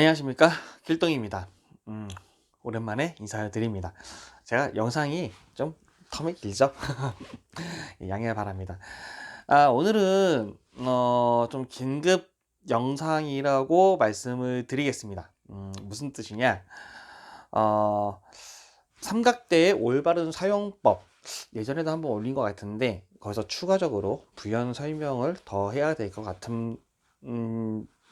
안녕하십니까, 길동입니다. 오랜만에 인사를 드립니다. 제가 영상이 좀 텀이 길죠? 양해 바랍니다. 오늘은 좀 긴급 영상이라고 말씀을 드리겠습니다. 무슨 뜻이냐? 어, 삼각대의 올바른 사용법, 예전에도 한번 올린 것 같은데 거기서 추가적으로 부연 설명을 더 해야 될 것 같은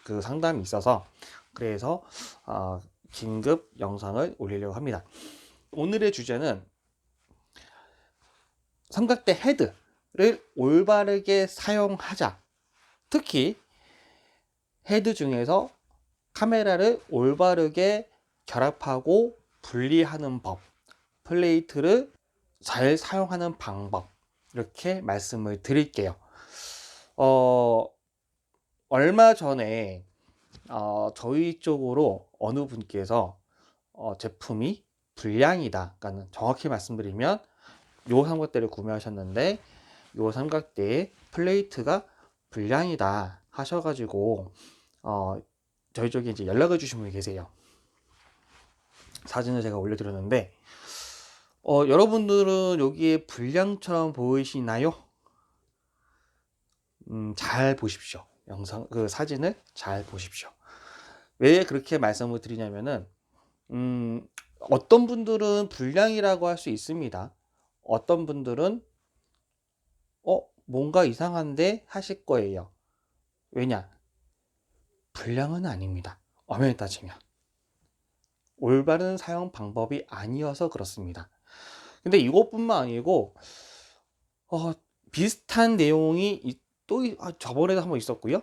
그 상담이 있어서, 그래서 긴급 영상을 올리려고 합니다. 오늘의 주제는 삼각대 헤드를 올바르게 사용하자. 특히 헤드 중에서 카메라를 올바르게 결합하고 분리하는 법, 플레이트를 잘 사용하는 방법, 이렇게 말씀을 드릴게요. 얼마 전에 저희 쪽으로 어느 분께서 제품이 불량이다, 그러니까 정확히 말씀드리면 요 삼각대를 구매하셨는데 요 삼각대의 플레이트가 불량이다 하셔가지고 저희 쪽에 이제 연락을 주신 분이 계세요. 사진을 제가 올려드렸는데 여러분들은 여기에 불량처럼 보이시나요? 잘 보십시오. 영상 그 사진을 잘 보십시오. 왜 그렇게 말씀을 드리냐면은 어떤 분들은 불량이라고 할 수 있습니다. 어떤 분들은 뭔가 이상한데 하실 거예요. 왜냐? 불량은 아닙니다. 엄연히 따지면 올바른 사용 방법이 아니어서 그렇습니다. 근데 이것뿐만 아니고 비슷한 내용이 또 저번에도 한번 있었고요.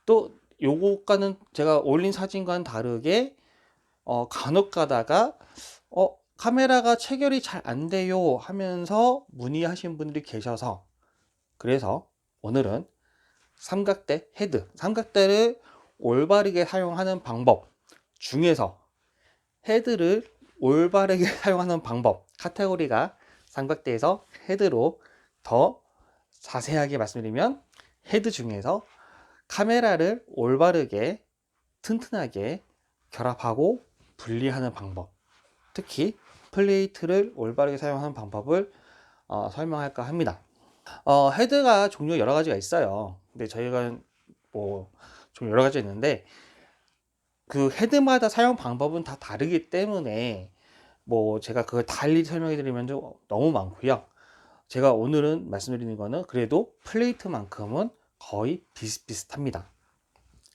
또 요거과는 제가 올린 사진과는 다르게 간혹 가다가 카메라가 체결이 잘 안 돼요 하면서 문의하신 분들이 계셔서, 그래서 오늘은 삼각대 헤드, 삼각대를 올바르게 사용하는 방법 중에서 헤드를 올바르게 사용하는 방법 카테고리가 삼각대에서 헤드로 더 자세하게 말씀드리면 헤드 중에서 카메라를 올바르게 튼튼하게 결합하고 분리하는 방법, 특히 플레이트를 올바르게 사용하는 방법을 설명할까 합니다. 헤드가 종류 여러 가지가 있어요. 근데 저희가 뭐 좀 여러 가지 있는데 그 헤드마다 사용 방법은 다 다르기 때문에 뭐 제가 그걸 달리 설명해 드리면 좀 너무 많고요. 제가 오늘은 말씀드리는 거는 그래도 플레이트만큼은 거의 비슷비슷합니다.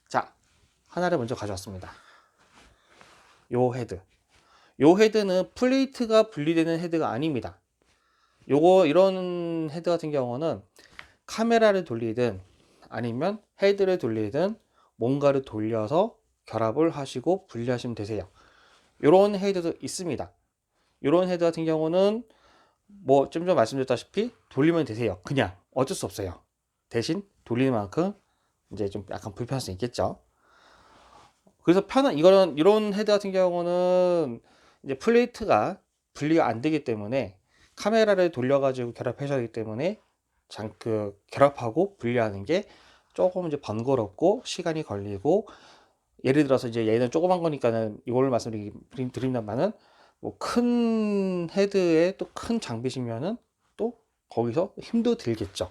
자, 하나를 먼저 가져왔습니다. 요 헤드. 요 헤드는 플레이트가 분리되는 헤드가 아닙니다. 이런 헤드 같은 경우는 카메라를 돌리든 아니면 헤드를 돌리든 뭔가를 돌려서 결합을 하시고 분리하시면 되세요. 이런 헤드도 있습니다. 이런 헤드 같은 경우는 뭐 좀 전 말씀드렸다시피 돌리면 되세요. 그냥 어쩔 수 없어요. 대신 돌리는 만큼 이제 좀 약간 불편할 수 있겠죠. 그래서 이런 헤드 같은 경우는 이제 플레이트가 분리가 안 되기 때문에 카메라를 돌려가지고 결합하셔야 하기 때문에 결합하고 분리하는 게 조금 이제 번거롭고 시간이 걸리고, 예를 들어서 이제 얘는 조그만 거니까는 이걸 말씀드린다면은 뭐 큰 헤드에 또 큰 장비시면은 또 거기서 힘도 들겠죠.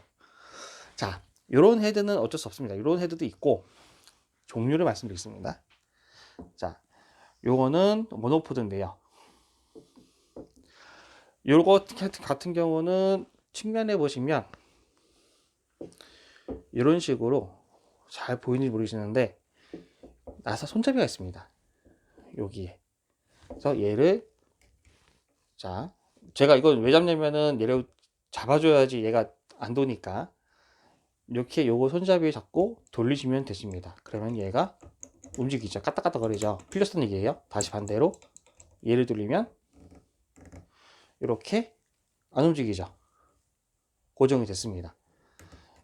자, 이런 헤드는 어쩔 수 없습니다. 이런 헤드도 있고 종류를 말씀드리겠습니다. 자, 요거는 모노포드인데요. 요거 같은 경우는 측면에 보시면 이런 식으로 잘 보이는지 모르시는데 나사 손잡이가 있습니다. 여기에. 그래서 얘를, 자, 제가 이걸 왜 잡냐면은 얘를 잡아줘야지 얘가 안 도니까 이렇게 요거 손잡이 잡고 돌리시면 되십니다. 그러면 얘가 움직이죠. 까딱까딱거리죠. 풀렸다는 얘기예요. 다시 반대로 얘를 돌리면 이렇게 안 움직이죠. 고정이 됐습니다.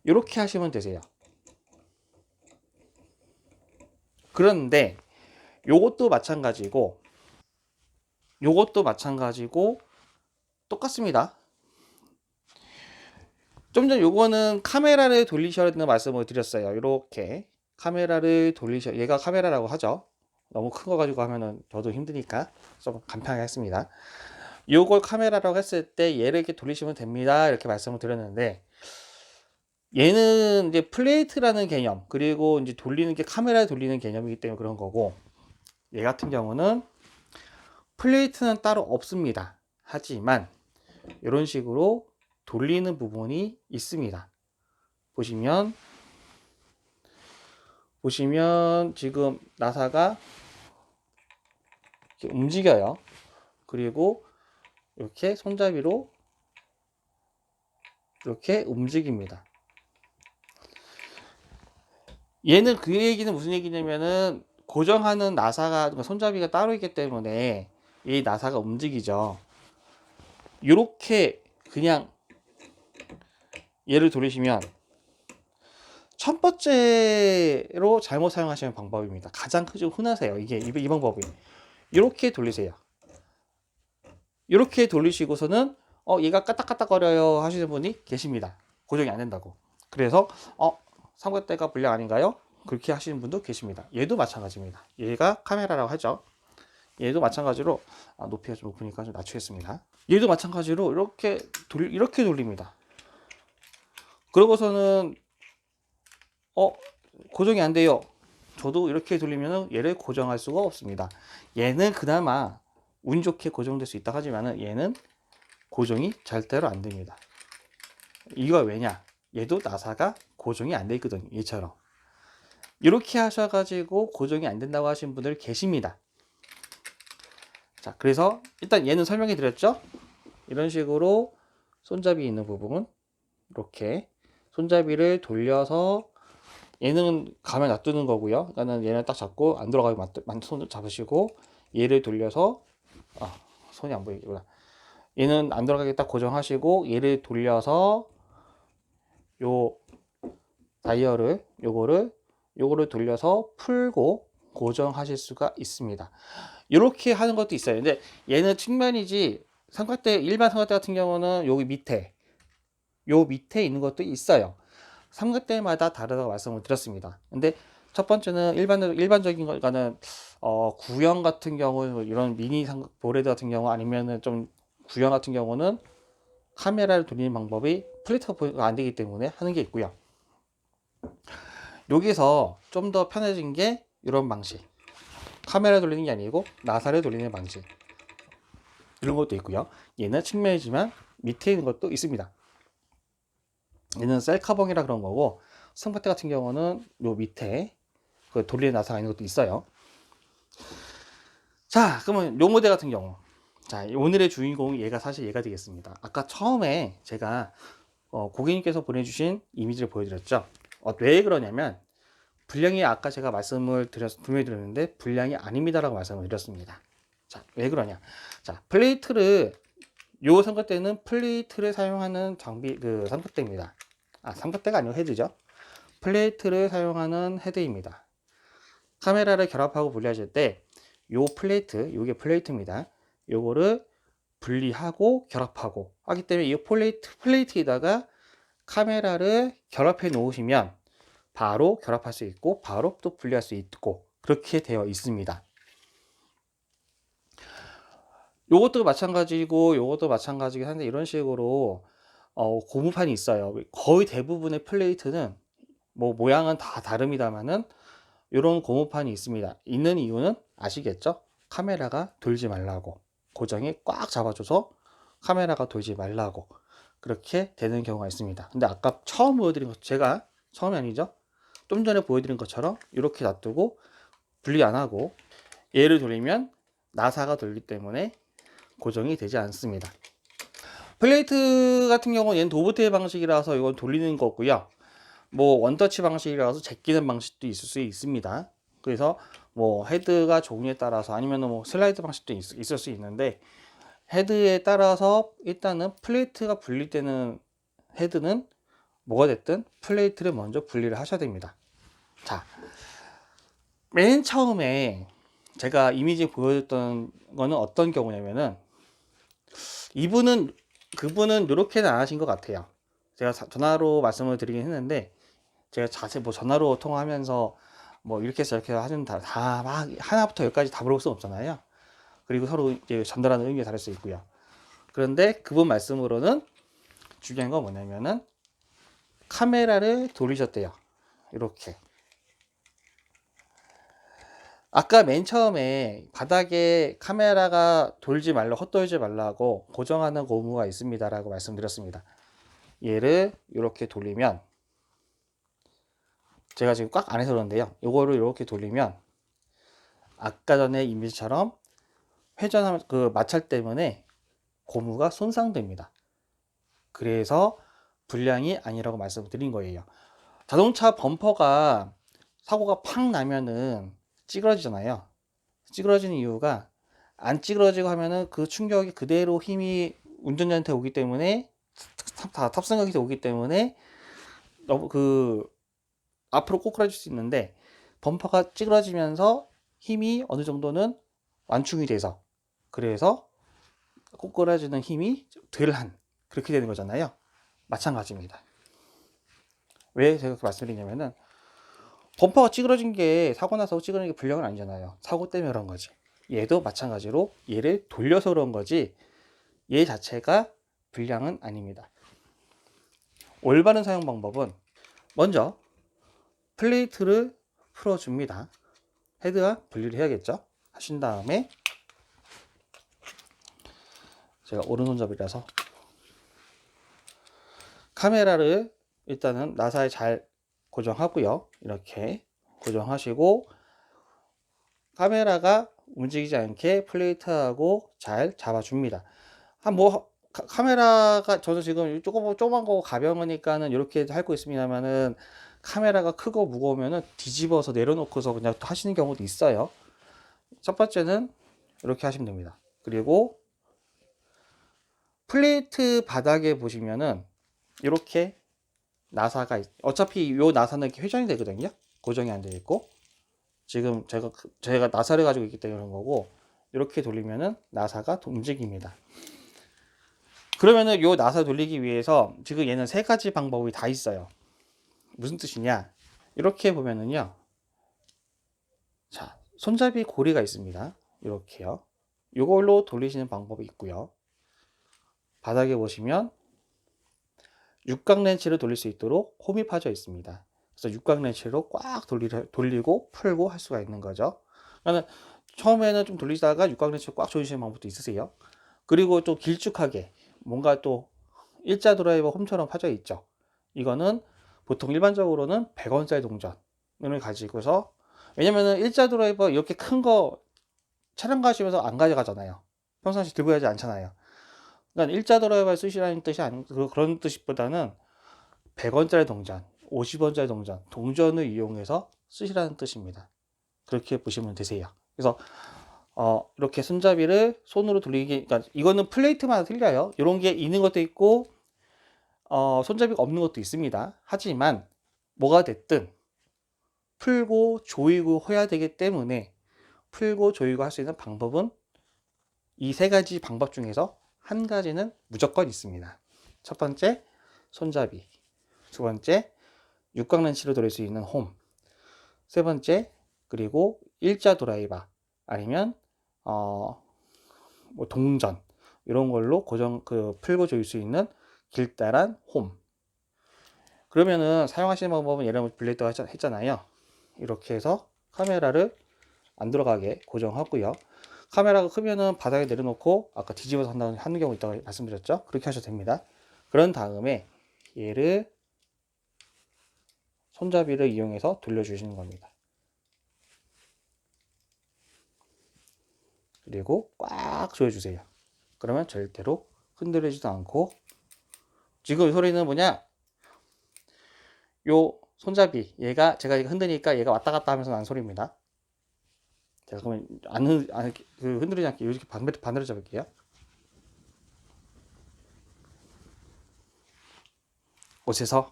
이렇게 하시면 되세요. 그런데 요것도 마찬가지고 똑같습니다. 좀 전 요거는 카메라를 돌리셔야 된다는 말씀을 드렸어요. 이렇게 카메라를 얘가 카메라라고 하죠. 너무 큰 거 가지고 하면은 저도 힘드니까 좀 간편하게 했습니다. 요걸 카메라라고 했을 때 얘를 이렇게 돌리시면 됩니다. 이렇게 말씀을 드렸는데, 얘는 이제 플레이트라는 개념, 그리고 이제 돌리는 게 카메라에 돌리는 개념이기 때문에 그런 거고, 얘 같은 경우는 플레이트는 따로 없습니다. 하지만 이런 식으로 돌리는 부분이 있습니다. 보시면 지금 나사가 이렇게 움직여요. 그리고 이렇게 손잡이로 이렇게 움직입니다. 얘는 그 얘기는 무슨 얘기냐면은 고정하는 나사가, 그러니까 손잡이가 따로 있기 때문에 이 나사가 움직이죠. 이렇게 그냥 얘를 돌리시면 첫 번째로 잘못 사용하시는 방법입니다. 가장 좀 흔하세요. 이 방법이. 이렇게 돌리세요. 이렇게 돌리시고서는 얘가 까딱까딱거려요 하시는 분이 계십니다. 고정이 안 된다고. 그래서 삼각대가 불량 아닌가요? 그렇게 하시는 분도 계십니다. 얘도 마찬가지입니다. 얘가 카메라라고 하죠. 얘도 마찬가지로 높이가 좀 높으니까 좀 낮추겠습니다. 얘도 마찬가지로 이렇게 돌립니다. 그러고서는 고정이 안 돼요. 저도 이렇게 돌리면 얘를 고정할 수가 없습니다. 얘는 그나마 운 좋게 고정될 수 있다 하지만 얘는 고정이 절대로 안 됩니다. 이거 왜냐? 얘도 나사가 고정이 안 돼 있거든요. 얘처럼. 이렇게 하셔가지고 고정이 안 된다고 하시는 분들 계십니다. 자, 그래서 일단 얘는 설명해 드렸죠? 이런 식으로 손잡이 있는 부분, 이렇게 손잡이를 돌려서 얘는 가면 놔두는 거고요. 그러니까 얘는 딱 잡고 안 들어가게 손을 잡으시고 얘를 돌려서 손이 안 보이구나. 얘는 안 들어가게 딱 고정하시고 얘를 돌려서 요 다이얼을 요거를 돌려서 풀고 고정하실 수가 있습니다. 이렇게 하는 것도 있어요. 근데 얘는 측면이지 일반 삼각대 같은 경우는 여기 요 밑에 있는 것도 있어요. 삼각대마다 다르다고 말씀을 드렸습니다. 근데 첫 번째는 일반적인 거는 구형 같은 경우, 이런 미니 보레드 같은 경우, 아니면은 좀 구형 같은 경우는 카메라를 돌리는 방법이 플레이트가 안 되기 때문에 하는 게 있고요. 여기서 좀 더 편해진 게 이런 방식, 카메라 돌리는 게 아니고 나사를 돌리는 방식, 이런 것도 있고요. 얘는 측면이지만 밑에 있는 것도 있습니다. 얘는 셀카봉이라 그런 거고, 삼각대 같은 경우는 요 밑에 그 돌리는 나사가 있는 것도 있어요. 자, 그러면 요 모델 같은 경우, 자, 오늘의 주인공이 사실 얘가 되겠습니다. 아까 처음에 제가 고객님께서 보내주신 이미지를 보여드렸죠. 왜 그러냐면, 불량이 아까 제가 분명히 드렸는데 불량이 아닙니다라고 말씀을 드렸습니다. 자, 왜 그러냐? 자, 요 삼각대는 플레이트를 사용하는 삼각대입니다. 삼각대가 아니고 헤드죠. 플레이트를 사용하는 헤드입니다. 카메라를 결합하고 분리하실 때 요게 플레이트입니다. 요거를 분리하고 결합하고 하기 때문에 이 플레이트에다가 카메라를 결합해 놓으시면 바로 결합할 수 있고 바로 또 분리할 수 있고 그렇게 되어 있습니다. 요것도 마찬가지긴 한데, 이런 식으로 고무판이 있어요. 거의 대부분의 플레이트는 뭐 모양은 다 다릅니다만은 이런 고무판이 있습니다. 있는 이유는 아시겠죠? 카메라가 돌지 말라고, 고정이 꽉 잡아줘서 카메라가 돌지 말라고 그렇게 되는 경우가 있습니다. 근데 아까 제가 처음이 아니죠? 좀 전에 보여드린 것처럼 이렇게 놔두고 분리 안 하고 얘를 돌리면 나사가 돌기 때문에 고정이 되지 않습니다. 플레이트 같은 경우는 얘는 도브테일 방식이라서 이건 돌리는 거고요. 뭐 원터치 방식이라서 제끼는 방식도 있을 수 있습니다. 그래서 뭐 헤드가 종류에 따라서 아니면 뭐 슬라이드 방식도 있을 수 있는데, 헤드에 따라서 일단은 플레이트가 분리되는 헤드는 뭐가 됐든 플레이트를 먼저 분리를 하셔야 됩니다. 자, 맨 처음에 제가 이미지 보여줬던 거는 어떤 경우냐면은, 그분은 이렇게는 안 하신 것 같아요. 제가 전화로 말씀을 드리긴 했는데, 제가 전화로 통화하면서 뭐 이렇게 해서 이렇게 하는 다 막 하나부터 열까지 다 물어볼 수는 없잖아요. 그리고 서로 이제 전달하는 의미가 다를 수 있고요. 그런데 그분 말씀으로는 중요한 건 뭐냐면은 카메라를 돌리셨대요. 이렇게. 아까 맨 처음에 바닥에 카메라가 돌지 말라, 헛돌지 말라고 고정하는 고무가 있습니다라고 말씀드렸습니다. 얘를 이렇게 돌리면, 제가 지금 꽉 안 해서 그런데요. 이거를 이렇게 돌리면 아까 전에 이미지처럼 회전하면 그 마찰 때문에 고무가 손상됩니다. 그래서 불량이 아니라고 말씀드린 거예요. 자동차 범퍼가 사고가 팍 나면은 찌그러지잖아요. 찌그러지는 이유가, 안 찌그러지고 하면은 그 충격이 그대로 힘이 운전자한테 오기 때문에, 탑승객한테 오기 때문에 너무 그 앞으로 꼬꾸라질 수 있는데, 범퍼가 찌그러지면서 힘이 어느 정도는 완충이 돼서, 그래서 꼬꾸라지는 힘이 덜한, 그렇게 되는 거잖아요. 마찬가지입니다. 왜 제가 그렇게 말씀드리냐면은, 범퍼가 찌그러진 게 사고 나서 찌그러진 게 불량은 아니잖아요. 사고 때문에 그런 거지. 얘도 마찬가지로 얘를 돌려서 그런 거지 얘 자체가 불량은 아닙니다. 올바른 사용 방법은 먼저 플레이트를 풀어줍니다. 헤드와 분리를 해야겠죠. 하신 다음에, 제가 오른손잡이라서 카메라를 일단은 나사에 잘 고정하고요. 이렇게 고정하시고 카메라가 움직이지 않게 플레이트하고 잘 잡아줍니다. 카메라가 저도 지금 조그만 거 가벼우니까는 이렇게 하고 있습니다만은, 카메라가 크고 무거우면은 뒤집어서 내려놓고서 그냥 하시는 경우도 있어요. 첫 번째는 이렇게 하시면 됩니다. 그리고 플레이트 바닥에 보시면은 이렇게 나사가 어차피 요 나사는 이렇게 회전이 되거든요. 고정이 안 되어 있고, 지금 제가 나사를 가지고 있기 때문에 그런 거고, 이렇게 돌리면은 나사가 움직입니다. 그러면은 요 나사 돌리기 위해서 지금 얘는 세 가지 방법이 다 있어요. 무슨 뜻이냐? 이렇게 보면은요. 자, 손잡이 고리가 있습니다. 이렇게요. 이걸로 돌리시는 방법이 있고요. 바닥에 보시면 육각 렌치를 돌릴 수 있도록 홈이 파져 있습니다. 그래서 육각 렌치로 꽉 돌리고 풀고 할 수가 있는 거죠. 그러니까 처음에는 좀 돌리다가 육각 렌치를 꽉 조이시는 방법도 있으세요. 그리고 또 길쭉하게 뭔가 또 일자 드라이버 홈처럼 파져 있죠. 이거는 보통 일반적으로는 100원짜리 동전을 가지고서, 왜냐면은 일자 드라이버 이렇게 큰 거 차량 가시면서 안 가져가잖아요. 평상시 들고 가지 않잖아요. 그러니까 일자 드라이버 쓰시라는 뜻이 아닌, 그런 뜻보다는 100원짜리 동전, 50원짜리 동전을 이용해서 쓰시라는 뜻입니다. 그렇게 보시면 되세요. 그래서 이렇게 손잡이를 손으로 돌리기, 그러니까 이거는 플레이트마다 틀려요. 이런 게 있는 것도 있고 손잡이가 없는 것도 있습니다. 하지만 뭐가 됐든 풀고 조이고 해야 되기 때문에, 풀고 조이고 할 수 있는 방법은 이 세 가지 방법 중에서 한 가지는 무조건 있습니다. 첫 번째, 손잡이. 두 번째, 육각 렌치로 돌릴 수 있는 홈. 세 번째, 그리고 일자 드라이버 아니면 뭐 동전, 이런 걸로 풀고 조일 수 있는 길다란 홈. 그러면은 사용하시는 방법은 예를 들면 블레이드가 했잖아요. 이렇게 해서 카메라를 안 들어가게 고정하고요. 카메라가 크면은 바닥에 내려놓고 아까 뒤집어서 하는 경우 있다고 말씀드렸죠. 그렇게 하셔도 됩니다. 그런 다음에 얘를 손잡이를 이용해서 돌려주시는 겁니다. 그리고 꽉 조여주세요. 그러면 절대로 흔들리지도 않고, 지금 이 소리는 뭐냐? 요 손잡이, 제가 흔드니까 얘가 왔다 갔다 하면서 나는 소리입니다. 제가 그러면 흔들리지 않게 이렇게 반대로 잡을게요. 옷에서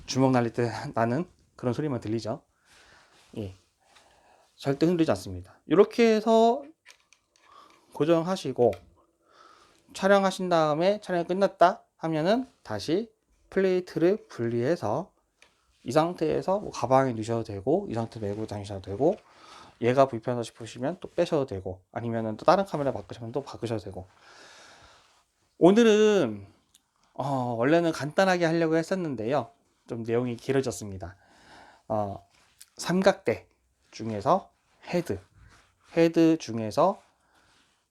주먹 날릴 때 나는 그런 소리만 들리죠. 예. 절대 흔들리지 않습니다. 이렇게 해서 고정하시고 촬영하신 다음에 촬영이 끝났다 하면은 다시 플레이트를 분리해서 이 상태에서 뭐 가방에 넣으셔도 되고, 이 상태 메고 다니셔도 되고, 얘가 불편하다 싶으시면 또 빼셔도 되고, 아니면은 또 다른 카메라 바꾸시면 또 바꾸셔도 되고. 오늘은 원래는 간단하게 하려고 했었는데요. 좀 내용이 길어졌습니다. 삼각대 중에서 헤드 중에서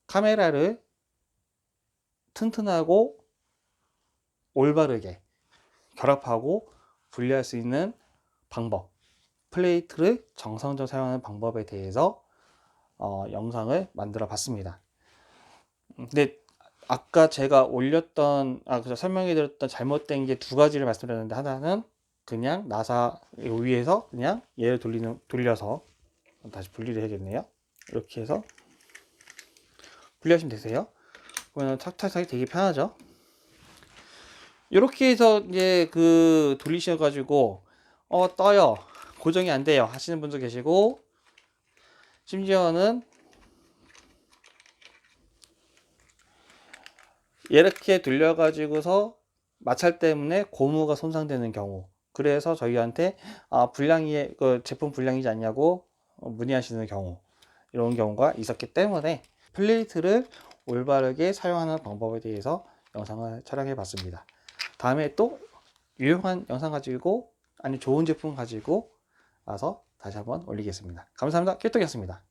카메라를 튼튼하고 올바르게 결합하고 분리할 수 있는 방법, 플레이트를 정상적으로 사용하는 방법에 대해서 영상을 만들어 봤습니다. 근데 아까 제가 설명해 드렸던 잘못된 게 두 가지를 말씀드렸는데, 하나는 그냥 나사 위에서 그냥 얘를 돌려서 다시 분리를 해야겠네요. 이렇게 해서 분리하시면 되세요. 그러면 착착착 되게 편하죠. 이렇게 해서 이제 돌리셔가지고 떠요, 고정이 안 돼요 하시는 분도 계시고, 심지어는 이렇게 돌려가지고서 마찰 때문에 고무가 손상되는 경우, 그래서 저희한테 제품 불량이지 않냐고 문의하시는 경우, 이런 경우가 있었기 때문에 플레이트를 올바르게 사용하는 방법에 대해서 영상을 촬영해 봤습니다. 다음에 또 유용한 영상 가지고, 아니 좋은 제품 가지고 와서 다시 한번 올리겠습니다. 감사합니다. 킬톡이었습니다.